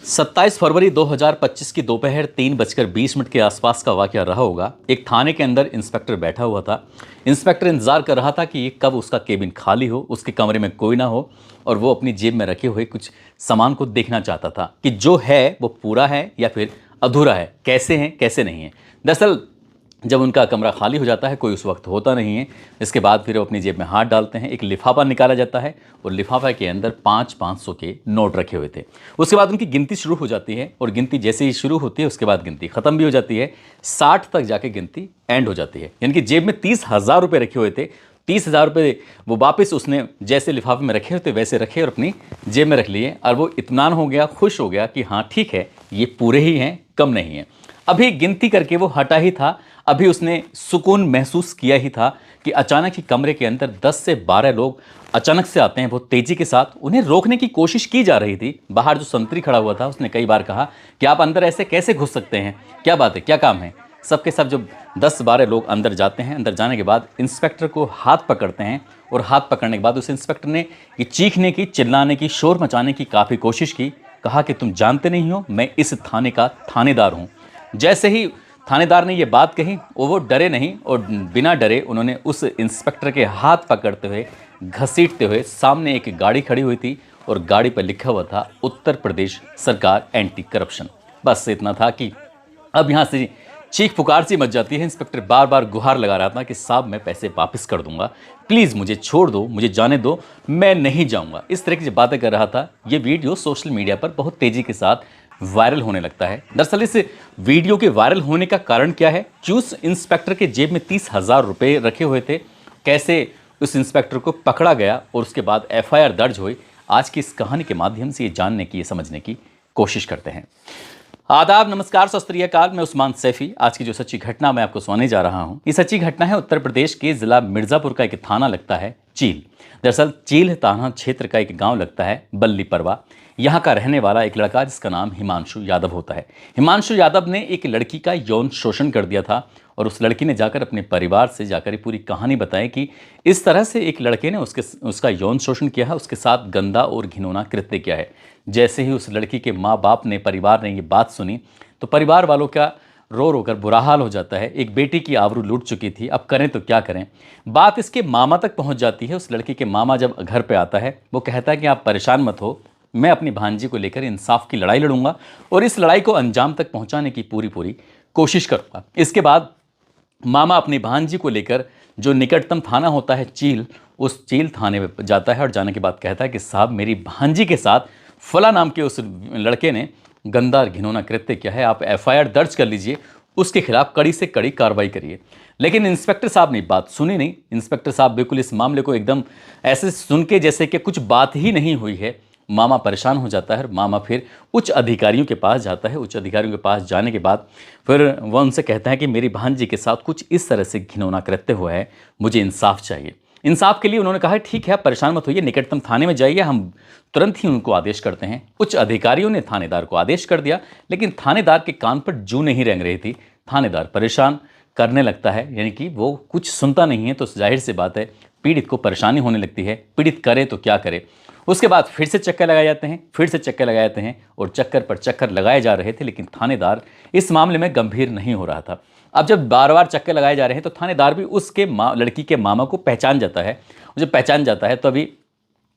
27 फरवरी 2025 की दोपहर 3:20 के आसपास का वाकया रहा होगा। एक थाने के अंदर इंस्पेक्टर बैठा हुआ था। इंस्पेक्टर इंतजार कर रहा था कि ये कब उसका केबिन खाली हो, उसके कमरे में कोई ना हो और वो अपनी जेब में रखे हुए कुछ सामान को देखना चाहता था कि जो है वो पूरा है या फिर अधूरा है, कैसे है कैसे नहीं है। दरअसल जब उनका कमरा खाली हो जाता है, कोई उस वक्त होता नहीं है। इसके बाद फिर वो अपनी जेब में हाथ डालते हैं, एक लिफाफा निकाला जाता है और लिफाफा के अंदर 500 के नोट रखे हुए थे। उसके बाद उनकी गिनती शुरू हो जाती है और गिनती जैसे ही शुरू होती है उसके बाद गिनती खत्म भी हो जाती है। 60 तक जाके गिनती एंड हो जाती है। यानी कि जेब में 30,000 रुपये रखे हुए थे। 30,000 रुपये वो वापस उसने जैसे लिफाफे में रखे होते वैसे रखे और अपनी जेब में रख लिए और वो इत्मीनान हो गया, खुश हो गया कि हाँ ठीक है, ये पूरे ही हैं, कम नहीं है। अभी गिनती करके वो हटा ही था, अभी उसने सुकून महसूस किया ही था कि अचानक ही कमरे के अंदर 10 से 12 लोग अचानक से आते हैं। बहुत तेजी के साथ उन्हें रोकने की कोशिश की जा रही थी। बाहर जो संतरी खड़ा हुआ था उसने कई बार कहा कि आप अंदर ऐसे कैसे घुस सकते हैं, क्या बात है, क्या काम है। सबके सब जब 10-12 लोग अंदर जाते हैं, अंदर जाने के बाद इंस्पेक्टर को हाथ पकड़ते हैं और हाथ पकड़ने के बाद उस इंस्पेक्टर ने ये चीखने की, चिल्लाने की, शोर मचाने की काफ़ी कोशिश की। कहा कि तुम जानते नहीं हो, मैं इस थाने का थानेदार हूँ। जैसे ही थानेदार ने ये बात कही वो डरे नहीं और बिना डरे उन्होंने उस इंस्पेक्टर के हाथ पकड़ते हुए, घसीटते हुए, सामने एक गाड़ी खड़ी हुई थी और गाड़ी पर लिखा हुआ था उत्तर प्रदेश सरकार एंटी करप्शन। बस इतना था कि अब यहाँ से चीख पुकार सी मच जाती है। इंस्पेक्टर बार बार गुहार लगा रहा था कि साहब मैं पैसे वापस कर दूंगा, प्लीज़ मुझे छोड़ दो, मुझे जाने दो, मैं नहीं जाऊंगा। इस तरह की जो बातें कर रहा था। ये वीडियो सोशल मीडिया पर बहुत तेज़ी के साथ वायरल होने लगता है। दरअसल इस वीडियो के वायरल होने का कारण क्या है, क्यों उस इंस्पेक्टर के जेब में 30,000 रुपये रखे हुए थे, कैसे उस इंस्पेक्टर को पकड़ा गया और उसके बाद एफआईआर दर्ज हुई, आज की इस कहानी के माध्यम से ये जानने की, ये समझने की कोशिश करते हैं। आदाब, नमस्कार, सत श्री अकाल। मैं उस्मान सैफी। आज की जो सच्ची घटना मैं आपको सुनाने जा रहा हूँ, ये सच्ची घटना है उत्तर प्रदेश के जिला मिर्जापुर का एक थाना लगता है चील। दरअसल चील थाना क्षेत्र का एक गांव लगता है बल्ली परवा। यहाँ का रहने वाला एक लड़का जिसका नाम हिमांशु यादव होता है। हिमांशु यादव ने एक लड़की का यौन शोषण कर दिया था और उस लड़की ने जाकर अपने परिवार से जाकर ये पूरी कहानी बताई कि इस तरह से एक लड़के ने उसका यौन शोषण किया है, उसके साथ गंदा और घिनौना कृत्य किया है। जैसे ही उस लड़की के माँ बाप ने, परिवार ने ये बात सुनी तो परिवार वालों का रो रो कर बुरा हाल हो जाता है। एक बेटी की आबरू लूट चुकी थी, अब करें तो क्या करें। बात इसके मामा तक पहुंच जाती है। उस लड़की के मामा जब घर पे आता है वो कहता है कि आप परेशान मत हो, मैं अपनी भांजी को लेकर इंसाफ की लड़ाई लड़ूंगा और इस लड़ाई को अंजाम तक पहुंचाने की पूरी कोशिश करूंगा। इसके बाद मामा अपनी भांजी को लेकर जो निकटतम थाना होता है चील, उस चील थाने में जाता है और जाने के बाद कहता है कि साहब मेरी भांजी के साथ फला नाम के उस लड़के ने गंदा घिनौना कृत्य किया है, आप एफआईआर दर्ज कर लीजिए, उसके खिलाफ कड़ी से कड़ी कार्रवाई करिए। लेकिन इंस्पेक्टर साहब ने बात सुनी नहीं। इंस्पेक्टर साहब बिल्कुल इस मामले को एकदम ऐसे सुन के जैसे कि कुछ बात ही नहीं हुई है। मामा परेशान हो जाता है। मामा फिर उच्च अधिकारियों के पास जाता है। उच्च अधिकारियों के पास जाने के बाद फिर वह उनसे कहता है कि मेरी भांजी के साथ कुछ इस तरह से घिनौना कृत्य हुआ है, मुझे इंसाफ चाहिए। इंसाफ के लिए उन्होंने कहा ठीक है, आप परेशान मत होइए, निकटतम थाने में जाइए, हम तुरंत ही उनको आदेश करते हैं। उच्च अधिकारियों ने थानेदार को आदेश कर दिया, लेकिन थानेदार के कान पर जूं नहीं रेंग रही थी। थानेदार परेशान करने लगता है, यानी कि वो कुछ सुनता नहीं है। तो जाहिर सी बात है पीड़ित को परेशानी होने लगती है। पीड़ित करे तो क्या करे। उसके बाद फिर से चक्कर लगाए जाते हैं, फिर से चक्कर लगाए जाते हैं और चक्कर पर चक्कर लगाए जा रहे थे, लेकिन थानेदार इस मामले में गंभीर नहीं हो रहा था। अब जब बार बार चक्कर लगाए जा रहे हैं तो थानेदार भी उसके लड़की के मामा को पहचान जाता है। जब पहचान जाता है तो अभी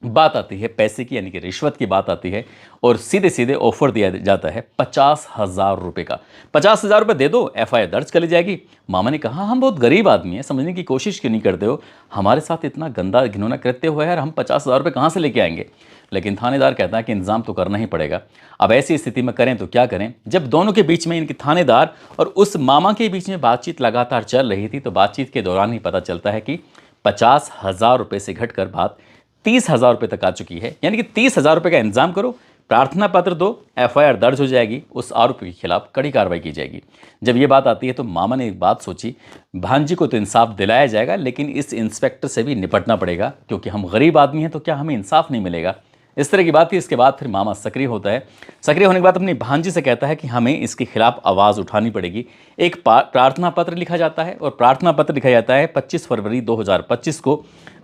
बात आती है पैसे की, यानी कि रिश्वत की बात आती है और सीधे सीधे ऑफर दिया जाता है 50,000 रुपये का। 50,000 रुपये दे दो, एफआईआर दर्ज कर ली जाएगी। मामा ने कहा हम बहुत गरीब आदमी हैं, समझने की कोशिश क्यों नहीं करते हो, हमारे साथ इतना गंदा घिनौना कृत्य हुआ है और हम 50,000 रुपये कहाँ से लेके आएंगे। लेकिन थानेदार कहता है कि इंतजाम तो करना ही पड़ेगा। अब ऐसी स्थिति में करें तो क्या करें। जब दोनों के बीच में, इनके थानेदार और उस मामा के बीच में बातचीत लगातार चल रही थी, तो बातचीत के दौरान ही पता चलता है कि 50,000 रुपये से घटकर बात 30,000 रुपये तक आ चुकी है। यानी कि 30,000 रुपये का इंतजाम करो, प्रार्थना पत्र दो, एफआईआर दर्ज हो जाएगी, उस आरोपी के खिलाफ कड़ी कार्रवाई की जाएगी। जब ये बात आती है तो मामा ने एक बात सोची, भांजी को तो इंसाफ दिलाया जाएगा, लेकिन इस इंस्पेक्टर से भी निपटना पड़ेगा, क्योंकि हम गरीब आदमी हैं तो क्या हमें इंसाफ नहीं मिलेगा। इस तरह की बात थी। इसके बाद फिर मामा सक्रिय होता है। सक्रिय होने के बाद अपनी भांजी से कहता है कि हमें इसके खिलाफ आवाज़ उठानी पड़ेगी। एक प्रार्थना पत्र लिखा जाता है और प्रार्थना पत्र लिखा जाता है 25 फरवरी 2025 को।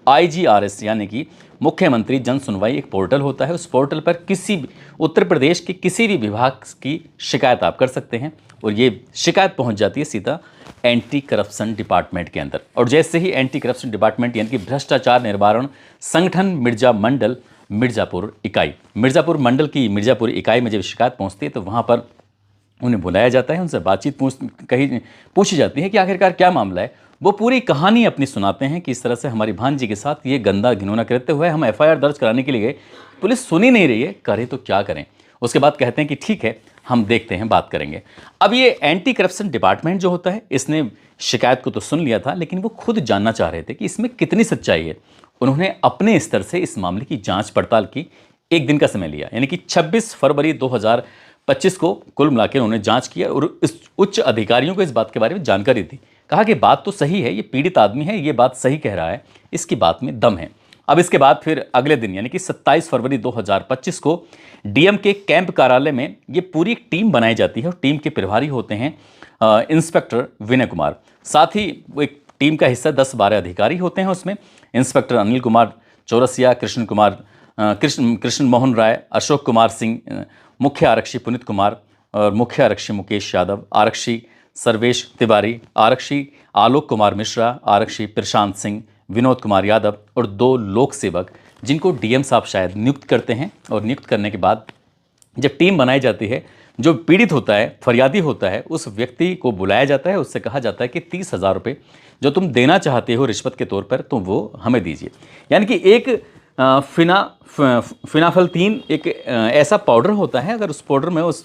IGRS यानी कि मुख्यमंत्री जन सुनवाई एक पोर्टल होता है, उस पोर्टल पर किसी भी उत्तर प्रदेश के किसी भी विभाग की शिकायत आप कर सकते हैं और ये शिकायत पहुंच जाती है सीधा एंटी करप्शन डिपार्टमेंट के अंदर। और जैसे ही एंटी करप्शन डिपार्टमेंट यानी कि भ्रष्टाचार निवारण संगठन मिर्जा मंडल मिर्ज़ापुर इकाई, मिर्ज़ापुर मंडल की मिर्ज़ापुर इकाई में जब शिकायत पहुंचती है तो वहां पर उन्हें बुलाया जाता है, उनसे बातचीत पूछी जाती है कि आखिरकार क्या मामला है। वो पूरी कहानी अपनी सुनाते हैं कि इस तरह से हमारी भांजी के साथ ये गंदा घिनौना कृत्य हुआ है, हम FIR दर्ज कराने के लिए गए, पुलिस सुनी नहीं रही है, करें तो क्या करें। उसके बाद कहते हैं कि ठीक है, हम देखते हैं, बात करेंगे। अब ये एंटी करप्शन डिपार्टमेंट जो होता है, इसने शिकायत को तो सुन लिया था, लेकिन वो खुद जानना चाह रहे थे कि इसमें कितनी सच्चाई है। उन्होंने अपने स्तर से इस मामले की जांच पड़ताल की। एक दिन का समय लिया, यानी कि 26 फरवरी 2025 को कुल मिलाकर उन्होंने जांच किया और इस उच्च अधिकारियों को इस बात के बारे में जानकारी दी। कहा कि बात तो सही है, ये पीड़ित आदमी है, ये बात सही कह रहा है, इसकी बात में दम है। अब इसके बाद फिर अगले दिन यानी कि 27 फरवरी 2025 को DM के कैंप कार्यालय में ये पूरी एक टीम बनाई जाती है और टीम के प्रभारी होते हैं इंस्पेक्टर विनय कुमार। साथ ही वो एक टीम का हिस्सा 10-12 अधिकारी होते हैं। उसमें इंस्पेक्टर अनिल कुमार चौरसिया, कृष्ण मोहन राय, अशोक कुमार सिंह, मुख्य आरक्षी पुनीत कुमार और मुख्य आरक्षी मुकेश यादव, आरक्षी सर्वेश तिवारी, आरक्षी आलोक कुमार मिश्रा, आरक्षी प्रशांत सिंह, विनोद कुमार यादव और 2 लोक सेवक जिनको DM साहब शायद नियुक्त करते हैं। और नियुक्त करने के बाद जब टीम बनाई जाती है, जो पीड़ित होता है, फरियादी होता है, उस व्यक्ति को बुलाया जाता है। उससे कहा जाता है कि 30,000 रुपये जो तुम देना चाहते हो रिश्वत के तौर पर, तो वो हमें दीजिए। यानी कि एक फिनाफल्तीन एक ऐसा पाउडर होता है, अगर उस पाउडर में उस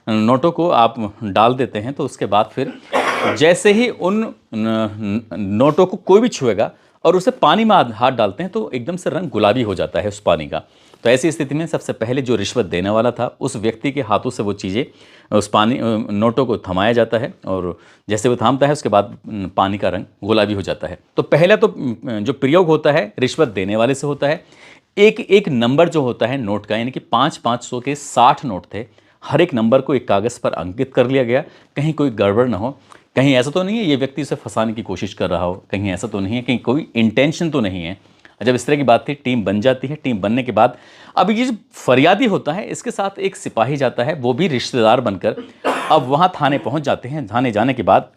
नोटों को आप डाल देते हैं तो उसके बाद फिर जैसे ही उन नोटों को कोई भी छुएगा और उसे पानी में हाथ डालते हैं तो एकदम से रंग गुलाबी हो जाता है उस पानी का। तो ऐसी स्थिति में सबसे पहले जो रिश्वत देने वाला था, उस व्यक्ति के हाथों से वो चीज़ें, उस नोटों को थमाया जाता है और जैसे वो थामता है उसके बाद पानी का रंग गुलाबी हो जाता है। तो पहला तो जो प्रयोग होता है रिश्वत देने वाले से होता है। एक नंबर जो होता है नोट का, यानी कि 500 के 60 नोट थे, हर एक नंबर को एक कागज़ पर अंकित कर लिया गया, कहीं कोई गड़बड़ ना हो, कहीं ऐसा तो नहीं है ये व्यक्ति उसे फंसाने की कोशिश कर रहा हो, कहीं ऐसा तो नहीं है, कहीं कोई इंटेंशन तो नहीं है। जब इस तरह की बात थी, टीम बन जाती है। टीम बनने के बाद अब ये जो फरियादी होता है, इसके साथ एक सिपाही जाता है, वो भी रिश्तेदार बनकर अब वहाँ थाने पहुँच जाते हैं। थाने जाने के बाद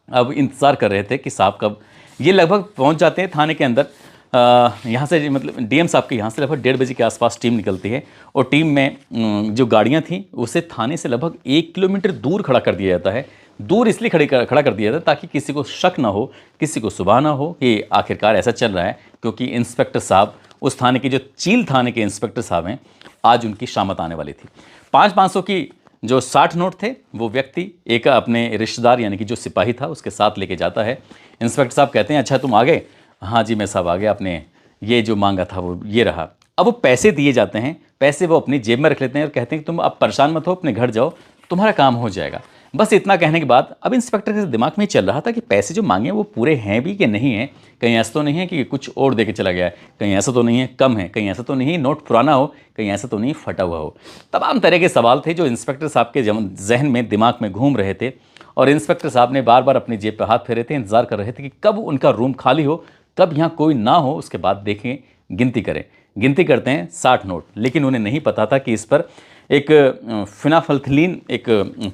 अब इंतज़ार कर रहे थे कि साहब कब, ये लगभग पहुँच जाते हैं थाने के अंदर। यहाँ से मतलब DM साहब के यहाँ से लगभग 1:30 बजे के आसपास टीम निकलती है और टीम में जो गाड़ियाँ थीं उसे थाने से लगभग 1 किलोमीटर दूर खड़ा कर दिया जाता है। दूर इसलिए खड़ा कर दिया जाता है ताकि किसी को शक ना हो, किसी को सुबह ना हो कि आखिरकार ऐसा चल रहा है, क्योंकि इंस्पेक्टर साहब, उस थाने के जो चील थाने के इंस्पेक्टर साहब हैं, आज उनकी शामत आने वाली थी। 500 की जो 60 नोट थे वो व्यक्ति एक अपने रिश्तेदार यानी कि जो सिपाही था उसके साथ लेके जाता है। इंस्पेक्टर साहब कहते हैं अच्छा तुम आ गए? हाँ जी मैं साहब आ गया, आपने ये जो मांगा था वो ये रहा। अब वो पैसे दिए जाते हैं, पैसे वो अपनी जेब में रख लेते हैं और कहते हैं कि तुम अब परेशान मत हो, अपने घर जाओ, तुम्हारा काम हो जाएगा। बस इतना कहने के बाद अब इंस्पेक्टर के दिमाग में चल रहा था कि पैसे जो मांगे वो पूरे हैं भी कि नहीं है, कहीं ऐसा तो नहीं है कि कुछ और दे के चला गया है, कहीं ऐसा तो नहीं है कम है, कहीं ऐसा तो नहीं नोट पुराना हो, कहीं ऐसा तो नहीं फटा हुआ हो। तमाम तरह के सवाल थे जो इंस्पेक्टर साहब के जहन में, दिमाग में घूम रहे थे और इंस्पेक्टर साहब ने बार बार अपनी जेब पर हाथ फेरे थे, इंतजार कर रहे थे कि कब उनका रूम खाली हो, कब यहाँ कोई ना हो, उसके बाद देखें, गिनती करें। गिनती करते हैं 60 नोट, लेकिन उन्हें नहीं पता था कि इस पर एक फिनाफल्थलीन एक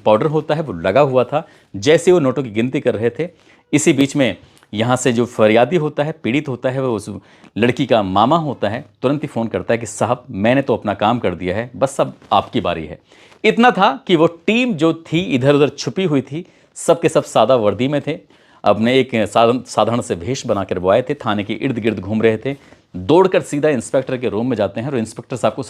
पाउडर होता है वो लगा हुआ था। जैसे वो नोटों की गिनती कर रहे थे, इसी बीच में यहाँ से जो फरियादी होता है, पीड़ित होता है, वो उस लड़की का मामा होता है, तुरंत ही फ़ोन करता है कि साहब मैंने तो अपना काम कर दिया है, बस अब आपकी बारी है। इतना था कि वो टीम जो थी इधर उधर छुपी हुई थी, सब के सब सादा वर्दी में थे, अपने एक साधारण से भेष बनाकर वो आए थे, थाने के इर्द गिर्द घूम रहे थे, दौड़कर सीधा इंस्पेक्टर के रूम में जाते हैं और इंस्पेक्टर साहब को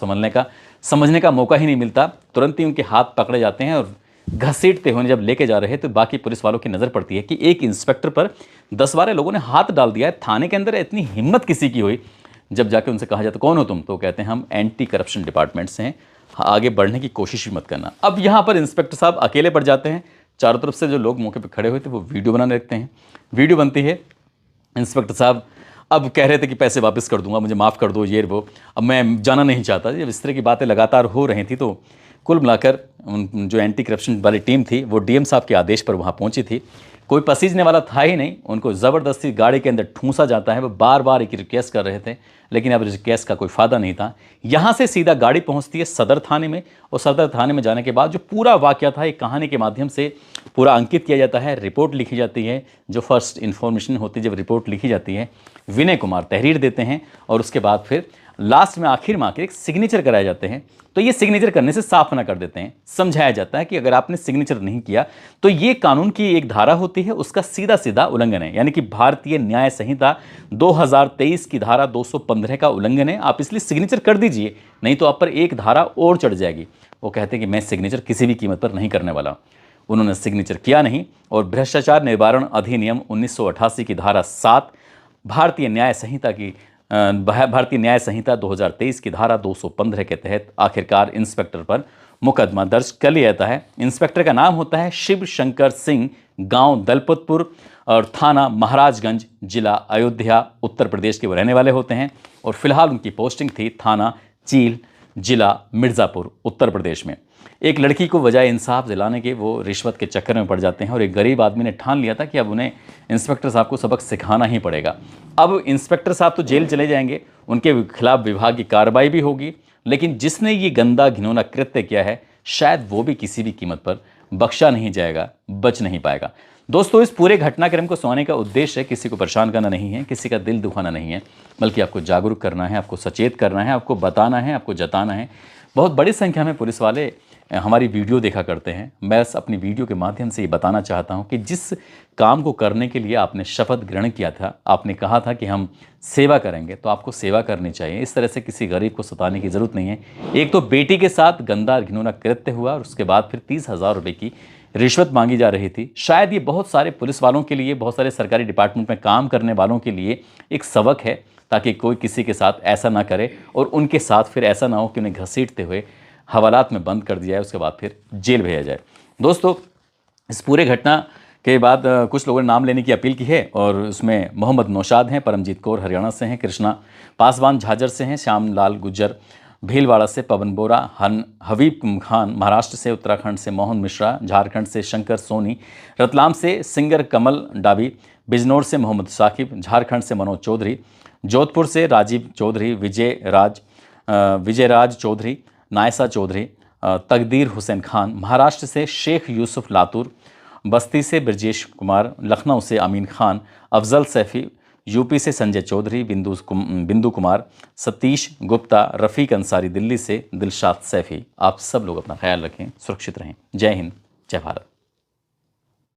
समझने का मौका ही नहीं मिलता। तुरंत ही उनके हाथ पकड़े जाते हैं और घसीटते हुए जब लेके जा रहे हैं तो बाकी पुलिस वालों की नज़र पड़ती है कि एक इंस्पेक्टर पर 10-12 लोगों ने हाथ डाल दिया है। थाने के अंदर इतनी हिम्मत किसी की हुई। जब जाके उनसे कहा जाता कौन हो तुम, तो कहते हैं हम एंटी करप्शन डिपार्टमेंट से हैं, आगे बढ़ने की कोशिश भी मत करना। अब यहाँ पर इंस्पेक्टर साहब अकेले पड़ जाते हैं। चारों तरफ से जो लोग मौके पर खड़े हुए थे वो वीडियो बनाने लगते हैं। वीडियो बनती है, इंस्पेक्टर साहब अब कह रहे थे कि पैसे वापस कर दूंगा, मुझे माफ़ कर दो, ये वो, अब मैं जाना नहीं चाहता। जब इस तरह की बातें लगातार हो रही थी तो कुल मिलाकर जो एंटी करप्शन वाली टीम थी वो डीएम साहब के आदेश पर वहाँ पहुँची थी। कोई पसीजने वाला था ही नहीं, उनको ज़बरदस्ती गाड़ी के अंदर ठूंसा जाता है। वो बार बार एक रिक्वेस्ट कर रहे थे, लेकिन अब रिक्वेस्ट का कोई फ़ायदा नहीं था। यहाँ से सीधा गाड़ी पहुँचती है सदर थाने में, और सदर थाने में जाने के बाद जो पूरा वाक़या था एक कहानी के माध्यम से पूरा अंकित किया जाता है, रिपोर्ट लिखी जाती है। जो फर्स्ट इन्फॉर्मेशन होती है, जब रिपोर्ट लिखी जाती है, विनय कुमार तहरीर देते हैं, और उसके बाद फिर लास्ट में आखिर में एक सिग्नेचर कराए जाते हैं। तो ये सिग्नेचर करने से साफ मना कर देते हैं, समझाया जाता है कि अगर आपने सिग्नेचर नहीं किया तो ये कानून की एक धारा होती है, उसका सीधा सीधा उल्लंघन है, यानी कि भारतीय न्याय संहिता 2023 की धारा 215 का उल्लंघन है। आप इसलिए सिग्नेचर कर दीजिए, नहीं तो आप पर एक धारा और चढ़ जाएगी। वो कहते हैं कि मैं सिग्नेचर किसी भी कीमत पर नहीं करने वाला। उन्होंने सिग्नेचर किया नहीं, और भ्रष्टाचार निवारण अधिनियम 1988 की धारा 7, भारतीय न्याय संहिता 2023 की धारा 215 के तहत आखिरकार इंस्पेक्टर पर मुकदमा दर्ज कर लिया जाता है। इंस्पेक्टर का नाम होता है शिव शंकर सिंह, गांव दलपतपुर और थाना महाराजगंज, जिला अयोध्या, उत्तर प्रदेश के वो रहने वाले होते हैं। और फिलहाल उनकी पोस्टिंग थी थाना चील, जिला मिर्ज़ापुर, उत्तर प्रदेश में। एक लड़की को वजह इंसाफ दिलाने के वो रिश्वत के चक्कर में पड़ जाते हैं, और एक गरीब आदमी ने ठान लिया था कि अब उन्हें इंस्पेक्टर साहब को सबक सिखाना ही पड़ेगा। अब इंस्पेक्टर साहब तो जेल चले जाएंगे, उनके खिलाफ विभाग की कार्रवाई भी होगी, लेकिन जिसने ये गंदा घिनौना कृत्य किया है शायद वो भी किसी भी कीमत पर बख्शा नहीं जाएगा, बच नहीं पाएगा। दोस्तों, इस पूरे घटनाक्रम को सुनाने का उद्देश्य किसी को परेशान करना नहीं है, किसी का दिल दुखाना नहीं है, बल्कि आपको जागरूक करना है, आपको सचेत करना है, आपको बताना है, आपको जताना है। बहुत बड़ी संख्या में पुलिस वाले हमारी वीडियो देखा करते हैं। मैं अपनी वीडियो के माध्यम से ये बताना चाहता हूं कि जिस काम को करने के लिए आपने शपथ ग्रहण किया था, आपने कहा था कि हम सेवा करेंगे, तो आपको सेवा करनी चाहिए। इस तरह से किसी गरीब को सताने की ज़रूरत नहीं है। एक तो बेटी के साथ गंदा घिनौना कृत्य हुआ, और उसके बाद फिर 30,000 रुपये की रिश्वत मांगी जा रही थी। शायद ये बहुत सारे पुलिस वालों के लिए, बहुत सारे सरकारी डिपार्टमेंट में काम करने वालों के लिए एक सबक है, ताकि कोई किसी के साथ ऐसा ना करे, और उनके साथ फिर ऐसा ना हो कि उन्हें घसीटते हुए हवालात में बंद कर दिया जाए, उसके बाद फिर जेल भेजा जाए। दोस्तों, इस पूरे घटना के बाद कुछ लोगों ने नाम लेने की अपील की है, और उसमें मोहम्मद नौशाद हैं, परमजीत कौर हरियाणा से हैं, कृष्णा पासवान झाझर से हैं, श्यामलाल गुज्जर भीलवाड़ा से, पवन बोरा, हबीब खान महाराष्ट्र से, उत्तराखंड से मोहन मिश्रा, झारखंड से शंकर सोनी, रतलाम से सिंगर कमल डाबी, बिजनौर से मोहम्मद साकिब, झारखंड से मनोज चौधरी, जोधपुर से राजीव चौधरी, विजयराज चौधरी, नायसा चौधरी, तकदीर हुसैन खान, महाराष्ट्र से शेख यूसुफ लातूर, बस्ती से ब्रजेश कुमार, लखनऊ से अमीन खान, अफजल सैफ़ी, यूपी से संजय चौधरी, बिंदु कुमार, सतीश गुप्ता, रफ़ीक अंसारी, दिल्ली से दिलशाद सैफ़ी। आप सब लोग अपना ख्याल रखें, सुरक्षित रहें। जय हिंद, जय भारत।